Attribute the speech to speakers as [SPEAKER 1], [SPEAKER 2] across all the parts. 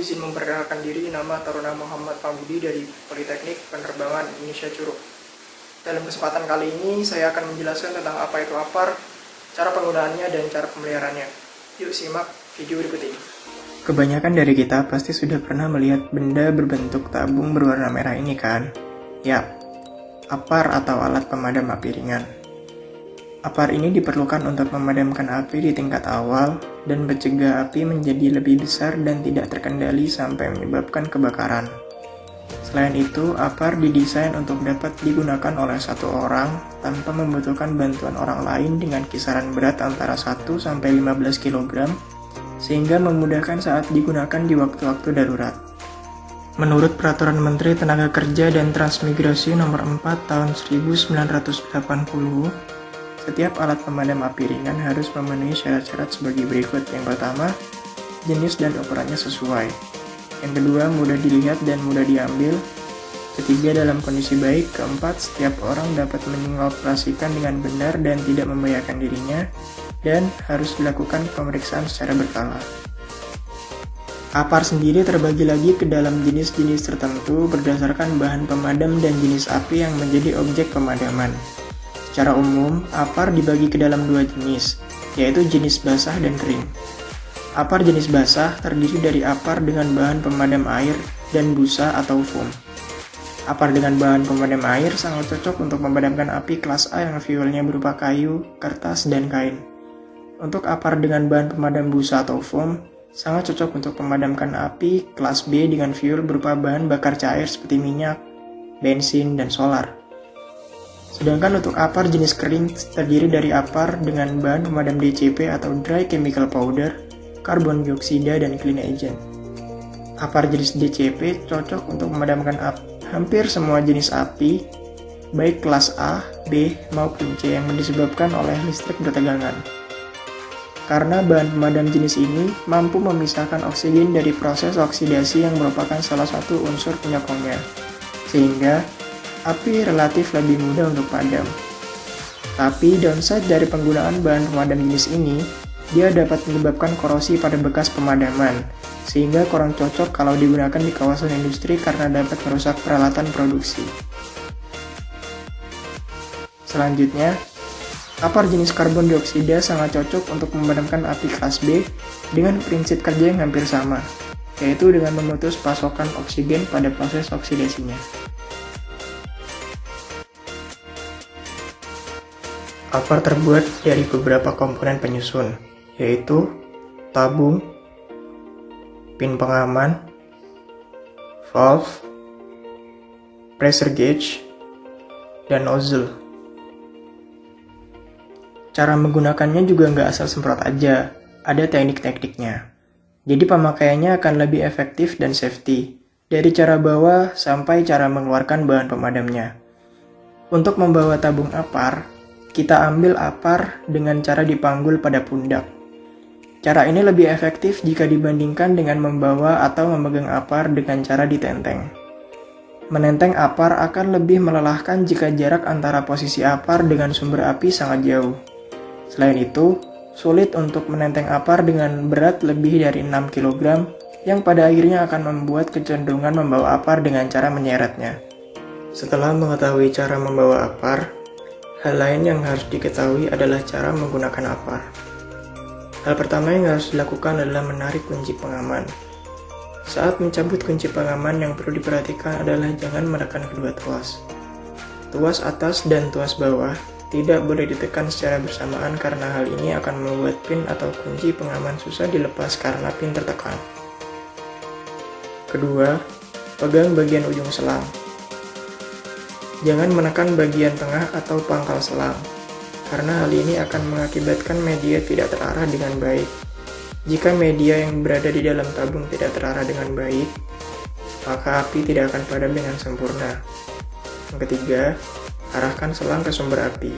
[SPEAKER 1] izin memperkenalkan diri. Nama Taruna Muhammad Pambudi dari Politeknik Penerbangan Indonesia Curug. Dalam kesempatan kali ini saya akan menjelaskan tentang apa itu APAR, cara penggunaannya, dan cara pemeliharaannya. Yuk simak video berikut ini. Kebanyakan dari kita pasti sudah pernah melihat benda berbentuk tabung berwarna merah ini kan? Yap, APAR atau alat pemadam api ringan. APAR ini diperlukan untuk memadamkan api di tingkat awal dan mencegah api menjadi lebih besar dan tidak terkendali sampai menyebabkan kebakaran. Selain itu, APAR didesain untuk dapat digunakan oleh satu orang tanpa membutuhkan bantuan orang lain dengan kisaran berat antara 1-15 kg, sehingga memudahkan saat digunakan di waktu-waktu darurat. Menurut Peraturan Menteri Tenaga Kerja dan Transmigrasi Nomor 4 Tahun 1980, setiap alat pemadam api ringan harus memenuhi syarat-syarat sebagai berikut. Yang pertama, jenis dan ukurannya sesuai. Yang kedua, mudah dilihat dan mudah diambil. Ketiga, dalam kondisi baik. Keempat, setiap orang dapat mengoperasikan dengan benar dan tidak membahayakan dirinya. Dan harus dilakukan pemeriksaan secara berkala. APAR sendiri terbagi lagi ke dalam jenis-jenis tertentu berdasarkan bahan pemadam dan jenis api yang menjadi objek pemadaman. Secara umum, APAR dibagi ke dalam dua jenis, yaitu jenis basah dan kering. APAR jenis basah terdiri dari APAR dengan bahan pemadam air dan busa atau foam. APAR dengan bahan pemadam air sangat cocok untuk memadamkan api kelas A yang fuelnya berupa kayu, kertas, dan kain. Untuk APAR dengan bahan pemadam busa atau foam, sangat cocok untuk memadamkan api kelas B dengan fuel berupa bahan bakar cair seperti minyak, bensin, dan solar. Sedangkan untuk APAR jenis kering terdiri dari APAR dengan bahan pemadam DCP atau Dry Chemical Powder, karbon dioksida, dan clean agent. APAR jenis DCP cocok untuk memadamkan hampir semua jenis api, baik kelas A, B, maupun C yang disebabkan oleh listrik bertegangan. Karena bahan pemadam jenis ini mampu memisahkan oksigen dari proses oksidasi yang merupakan salah satu unsur penyokongnya, sehingga api relatif lebih mudah untuk padam. Tapi downside dari penggunaan bahan pemadam jenis ini, dia dapat menyebabkan korosi pada bekas pemadaman, sehingga kurang cocok kalau digunakan di kawasan industri karena dapat merusak peralatan produksi. Selanjutnya, APAR jenis karbon dioksida sangat cocok untuk memadamkan api kelas B dengan prinsip kerja yang hampir sama, yaitu dengan memutus pasokan oksigen pada proses oksidasinya. APAR terbuat dari beberapa komponen penyusun, yaitu tabung, pin pengaman, valve, pressure gauge, dan nozzle. Cara menggunakannya juga nggak asal semprot aja, ada teknik-tekniknya. Jadi pemakaiannya akan lebih efektif dan safety, dari cara bawa sampai cara mengeluarkan bahan pemadamnya. Untuk membawa tabung APAR, kita ambil APAR dengan cara dipanggul pada pundak. Cara ini lebih efektif jika dibandingkan dengan membawa atau memegang APAR dengan cara ditenteng. Menenteng APAR akan lebih melelahkan jika jarak antara posisi APAR dengan sumber api sangat jauh. Selain itu, sulit untuk menenteng APAR dengan berat lebih dari 6 kg yang pada akhirnya akan membuat kecenderungan membawa APAR dengan cara menyeretnya. Setelah mengetahui cara membawa APAR, hal lain yang harus diketahui adalah cara menggunakan APAR. Hal pertama yang harus dilakukan adalah menarik kunci pengaman. Saat mencabut kunci pengaman, yang perlu diperhatikan adalah jangan menekan kedua tuas. Tuas atas dan tuas bawah tidak boleh ditekan secara bersamaan karena hal ini akan membuat pin atau kunci pengaman susah dilepas karena pin tertekan. Kedua, pegang bagian ujung selang. Jangan menekan bagian tengah atau pangkal selang, karena hal ini akan mengakibatkan media tidak terarah dengan baik. Jika media yang berada di dalam tabung tidak terarah dengan baik, maka api tidak akan padam dengan sempurna. Yang ketiga, arahkan selang ke sumber api.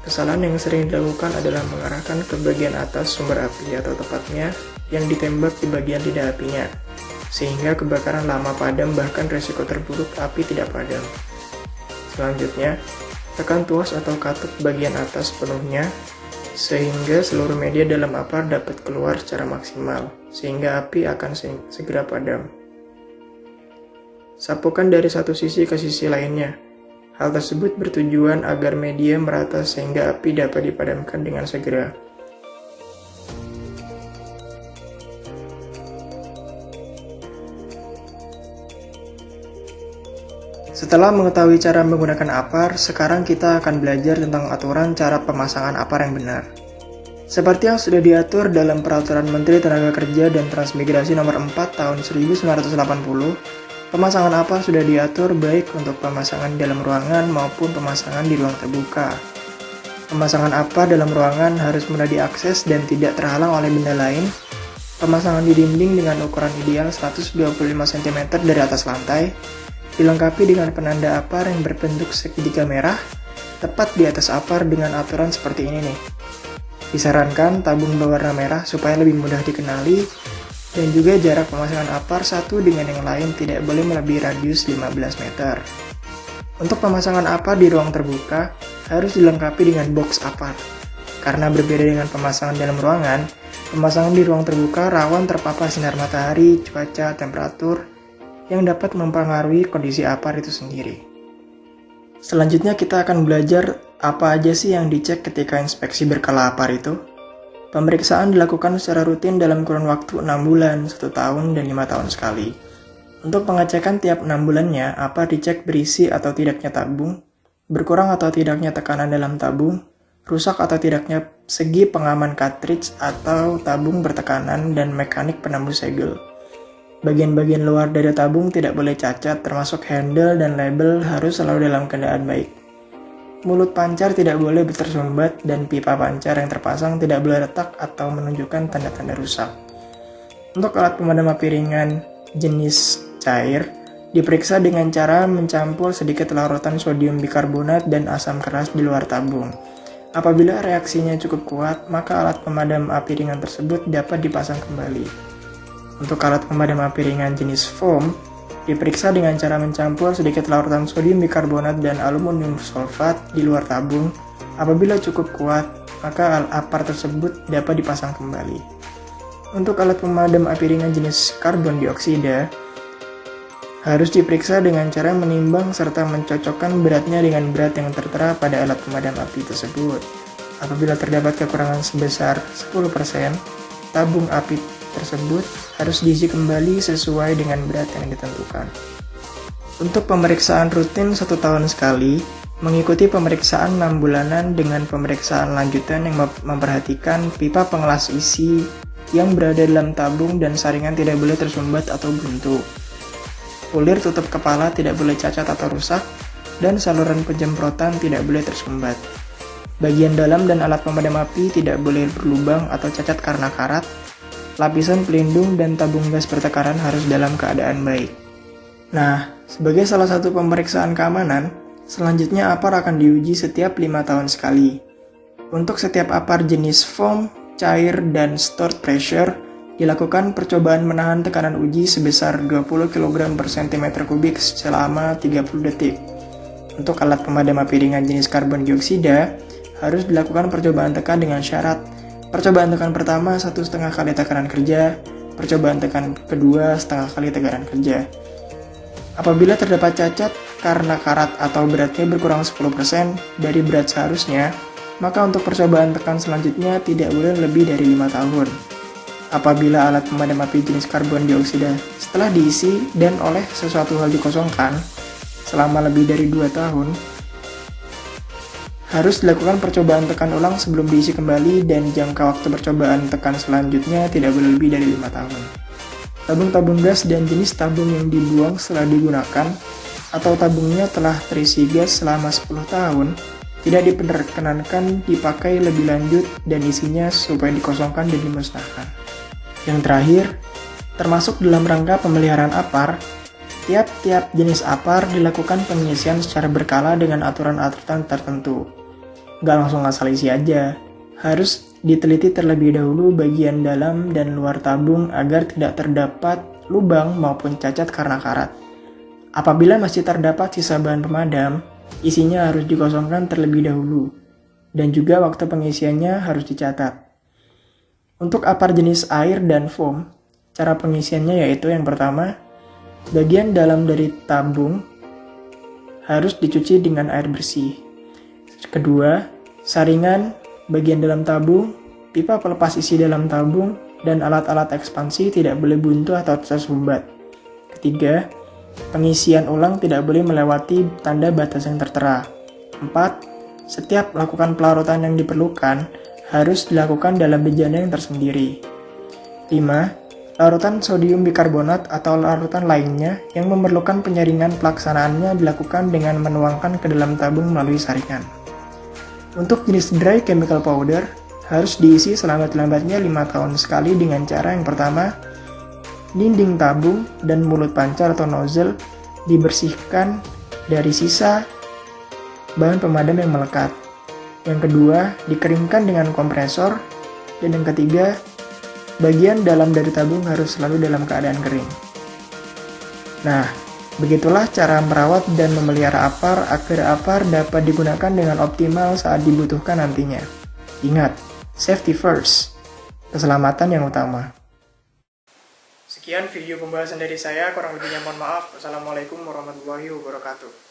[SPEAKER 1] Kesalahan yang sering dilakukan adalah mengarahkan ke bagian atas sumber api atau tepatnya yang ditembak di bagian lidah apinya, sehingga kebakaran lama padam bahkan resiko terburuk api tidak padam. Selanjutnya, tekan tuas atau katup bagian atas sepenuhnya sehingga seluruh media dalam apar dapat keluar secara maksimal, sehingga api akan segera padam. Sapukan dari satu sisi ke sisi lainnya. Hal tersebut bertujuan agar media merata sehingga api dapat dipadamkan dengan segera. Setelah mengetahui cara menggunakan apar, sekarang kita akan belajar tentang aturan cara pemasangan apar yang benar. Seperti yang sudah diatur dalam Peraturan Menteri Tenaga Kerja dan Transmigrasi Nomor 4 Tahun 1980, pemasangan apar sudah diatur baik untuk pemasangan dalam ruangan maupun pemasangan di ruang terbuka. Pemasangan apar dalam ruangan harus mudah diakses dan tidak terhalang oleh benda lain. Pemasangan di dinding dengan ukuran ideal 125 cm dari atas lantai, dilengkapi dengan penanda apar yang berbentuk segitiga merah, tepat di atas apar dengan aturan seperti ini nih. Disarankan tabung berwarna merah supaya lebih mudah dikenali, dan juga jarak pemasangan apar satu dengan yang lain tidak boleh melebihi radius 15 meter. Untuk pemasangan apar di ruang terbuka, harus dilengkapi dengan box apar. Karena berbeda dengan pemasangan dalam ruangan, pemasangan di ruang terbuka rawan terpapar sinar matahari, cuaca, temperatur, yang dapat mempengaruhi kondisi apar itu sendiri. Selanjutnya kita akan belajar apa aja sih yang dicek ketika inspeksi berkala apar itu. Pemeriksaan dilakukan secara rutin dalam kurun waktu 6 bulan, 1 tahun, dan 5 tahun sekali. Untuk pengecekan tiap 6 bulannya, apar dicek berisi atau tidaknya tabung, berkurang atau tidaknya tekanan dalam tabung, rusak atau tidaknya segi pengaman cartridge atau tabung bertekanan, dan mekanik penembus segel. Bagian-bagian luar dari tabung tidak boleh cacat, termasuk handle dan label harus selalu dalam keadaan baik. Mulut pancar tidak boleh tersumbat dan pipa pancar yang terpasang tidak boleh retak atau menunjukkan tanda-tanda rusak. Untuk alat pemadam api ringan jenis cair, diperiksa dengan cara mencampur sedikit larutan sodium bikarbonat dan asam keras di luar tabung. Apabila reaksinya cukup kuat, maka alat pemadam api ringan tersebut dapat dipasang kembali. Untuk alat pemadam api ringan jenis foam, diperiksa dengan cara mencampur sedikit larutan sodium bikarbonat dan aluminium sulfat di luar tabung. Apabila cukup kuat, maka apar tersebut dapat dipasang kembali. Untuk alat pemadam api ringan jenis karbon dioksida, harus diperiksa dengan cara menimbang serta mencocokkan beratnya dengan berat yang tertera pada alat pemadam api tersebut. Apabila terdapat kekurangan sebesar 10%, tabung api tersebut harus diisi kembali sesuai dengan berat yang ditentukan. Untuk pemeriksaan rutin 1 tahun sekali, mengikuti pemeriksaan 6 bulanan dengan pemeriksaan lanjutan yang memperhatikan pipa pengelas isi yang berada dalam tabung dan saringan tidak boleh tersumbat atau buntu. Pulir tutup kepala tidak boleh cacat atau rusak, dan saluran penyemprotan tidak boleh tersumbat. Bagian dalam dan alat pemadam api tidak boleh berlubang atau cacat karena karat. Lapisan pelindung dan tabung gas bertekanan harus dalam keadaan baik. Nah, sebagai salah satu pemeriksaan keamanan, selanjutnya apar akan diuji setiap 5 tahun sekali. Untuk setiap apar jenis foam, cair, dan stored pressure, dilakukan percobaan menahan tekanan uji sebesar 20 kg per cm3 selama 30 detik. Untuk alat pemadam api ringan jenis karbon dioksida, harus dilakukan percobaan tekan dengan syarat percobaan tekan pertama 1,5 kali tekanan kerja, percobaan tekan kedua 1,5 kali tekanan kerja. Apabila terdapat cacat karena karat atau beratnya berkurang 10% dari berat seharusnya, maka untuk percobaan tekan selanjutnya tidak boleh lebih dari 5 tahun. Apabila alat pemadam api jenis karbon dioksida setelah diisi dan oleh sesuatu hal dikosongkan selama lebih dari 2 tahun, harus dilakukan percobaan tekan ulang sebelum diisi kembali, dan jangka waktu percobaan tekan selanjutnya tidak boleh lebih dari 5 tahun. Tabung-tabung gas dan jenis tabung yang dibuang setelah digunakan atau tabungnya telah terisi gas selama 10 tahun tidak diperkenankan dipakai lebih lanjut dan isinya supaya dikosongkan dan dimusnahkan. Yang terakhir, termasuk dalam rangka pemeliharaan apar, tiap-tiap jenis apar dilakukan pengisian secara berkala dengan aturan-aturan tertentu. Nggak langsung asal isi aja, harus diteliti terlebih dahulu bagian dalam dan luar tabung agar tidak terdapat lubang maupun cacat karena karat. Apabila masih terdapat sisa bahan pemadam, isinya harus dikosongkan terlebih dahulu. dan juga waktu pengisiannya harus dicatat. Untuk apar jenis air dan foam, cara pengisiannya yaitu yang pertama, bagian dalam dari tabung harus dicuci dengan air bersih. Kedua, saringan, bagian dalam tabung, pipa pelepas isi dalam tabung, dan alat-alat ekspansi tidak boleh buntu atau tersumbat. Ketiga, pengisian ulang tidak boleh melewati tanda batas yang tertera. 4. Setiap melakukan pelarutan yang diperlukan harus dilakukan dalam bejana yang tersendiri. 5. Larutan sodium bikarbonat atau larutan lainnya yang memerlukan penyaringan pelaksanaannya dilakukan dengan menuangkan ke dalam tabung melalui saringan. Untuk jenis dry chemical powder, harus diisi selambat-lambatnya 5 tahun sekali dengan cara yang pertama, dinding tabung dan mulut pancar atau nozzle dibersihkan dari sisa bahan pemadam yang melekat. Yang kedua, dikeringkan dengan kompresor. Dan yang ketiga, bagian dalam dari tabung harus selalu dalam keadaan kering. Nah, begitulah cara merawat dan memelihara apar agar apar dapat digunakan dengan optimal saat dibutuhkan nantinya. Ingat, safety first, keselamatan yang utama. Sekian video pembahasan dari saya, kurang lebihnya mohon maaf. Wassalamualaikum warahmatullahi wabarakatuh.